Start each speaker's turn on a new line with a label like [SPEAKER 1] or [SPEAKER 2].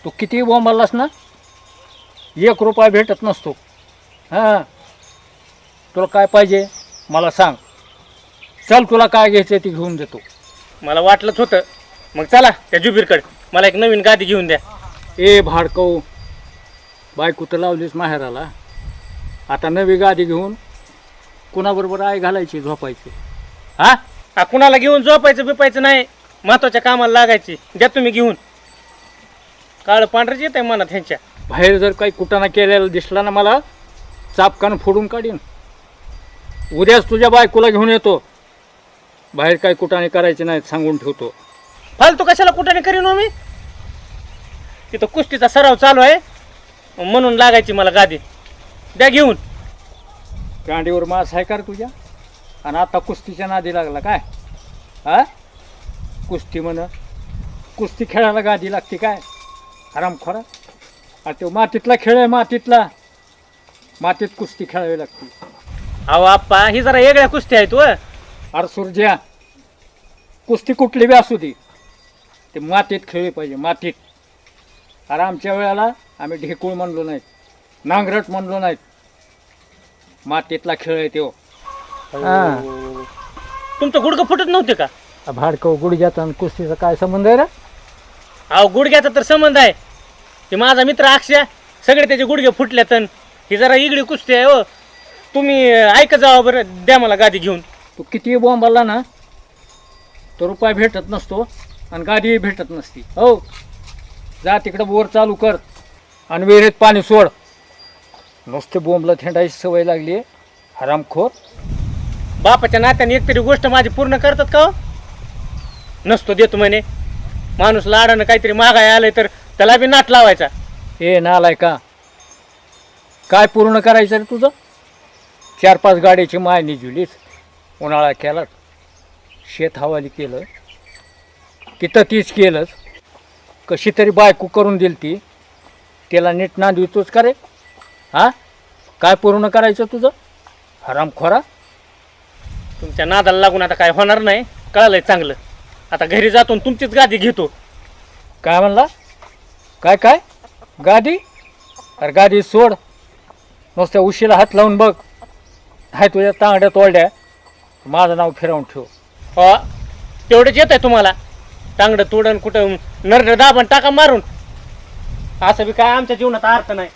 [SPEAKER 1] तू किती बोंबालास ना, 1 रुपया भेटत नसतो. हां, तुला काय पाहिजे मला सांग. चल, तुला काय घ्यायचं ते घेऊन देतो.
[SPEAKER 2] मला वाटलंच होतं. मग चला त्या जुबीरकडे, मला एक नवीन गादी घेऊन द्या.
[SPEAKER 1] ए भाडकव, बायको तर लावलीच माहेराला, आता नवी गादी घेऊन कुणाबरोबर आई घालायची झोपायची? हा,
[SPEAKER 2] कुणाला घेऊन झोपायचं बिपायचं नाही, महत्वाच्या कामाला लागायची. द्या तुम्ही घेऊन. काळं पांढरच येत आहे मनात ह्यांच्या.
[SPEAKER 1] बाहेर जर काही कुटाणा केलेला दिसला ना मला, चापकान फोडून काढीन. उद्याच तुझ्या बायकोला घेऊन येतो. बाहेर काही कुटाणे करायचे नाहीत सांगून ठेवतो.
[SPEAKER 2] फालतू कशाला कुठाने करीन हो मी? तिथं कुस्तीचा सराव चालू आहे म्हणून लागायची मला गादी. द्या घेऊन.
[SPEAKER 1] गांडीवर मास आहे का रे तुझ्या? आणि आता कुस्तीच्या नादी लागला काय? हा, कुस्ती म्हण, कुस्ती खेळायला गादी लागते काय? हरामखोरा. अरे तो मातीतला खेळ आहे, मातीत कुस्ती खेळावी लागते.
[SPEAKER 2] अहो आप्पा, ही जरा वेगळ्या कुस्ती आहेत व.
[SPEAKER 1] अरे सुरज्या, कुस्ती कुठली बी असू दे, ते मातीत खेळली पाहिजे, मातीत. अरे आमच्या वेळेला आम्ही ढेकूळ म्हणलो नाहीत, नांगरट म्हणलो नाहीत, मातीतला खेळ आहे तो.
[SPEAKER 2] तुमचं गुडघं फुटत नव्हते का?
[SPEAKER 1] भाडकव, गुडघ्याचा आणि कुस्तीचा काय संबंध आहे रे?
[SPEAKER 2] अहो गुडघ्याचा तर संबंध आहे. ते माझा मित्र अक्षय, सगळे त्याचे गुडघे फुटल्यात. ही जरा इगडी कुस्ती आहे हो. तुम्ही ऐका जावा बरं, द्या मला गादी घेऊन.
[SPEAKER 1] तू किती बोंबाला ना, तो रुपया भेटत नसतो आणि गादीही भेटत नसती. हो, जा तिकडं बोर चालू कर आणि विहिरीत पाणी सोड. नुसते बोंबला थेंडायची सवय लागली आहे, हरामखोर.
[SPEAKER 2] बापाच्या नात्याने एकतरी गोष्ट माझी पूर्ण करतात का हो? नसतो देतो म्हणे. माणूस लाडानं काहीतरी मागाय आलंय तर त्याला बी नाट लावायचा.
[SPEAKER 1] ए नालाय का, काय पूर्ण करायचं रे तुझं? 4-5 गाड्याची माय निजुलीस, उन्हाळा केला, शेत हवाली केलं, तिथं तीच केलंच. कशी तरी बायको करून दिली ती, त्याला नीट नांदवितोच का रे? हां, काय पूर्ण करायचं तुझं हरामखोरा?
[SPEAKER 2] तुमच्या नादाला लागून आता काय होणार नाही, कळालंय चांगलं. आता घरी जातो आणि तुमचीच गादी घेतो.
[SPEAKER 1] काय म्हणला? काय गादी? अरे गादी सोड, नुसत्या उशीला हात लावून बघ. हाय तुझ्या तांगड्या तोडल्या, माझं नाव फिरवून ठेव.
[SPEAKER 2] हो, तेवढंच येत आहे तुम्हाला. तांगडं तोडण कुठं नरड दाबण टाका मारून. असं बी काय आमच्या जीवनात अर्थ नाही.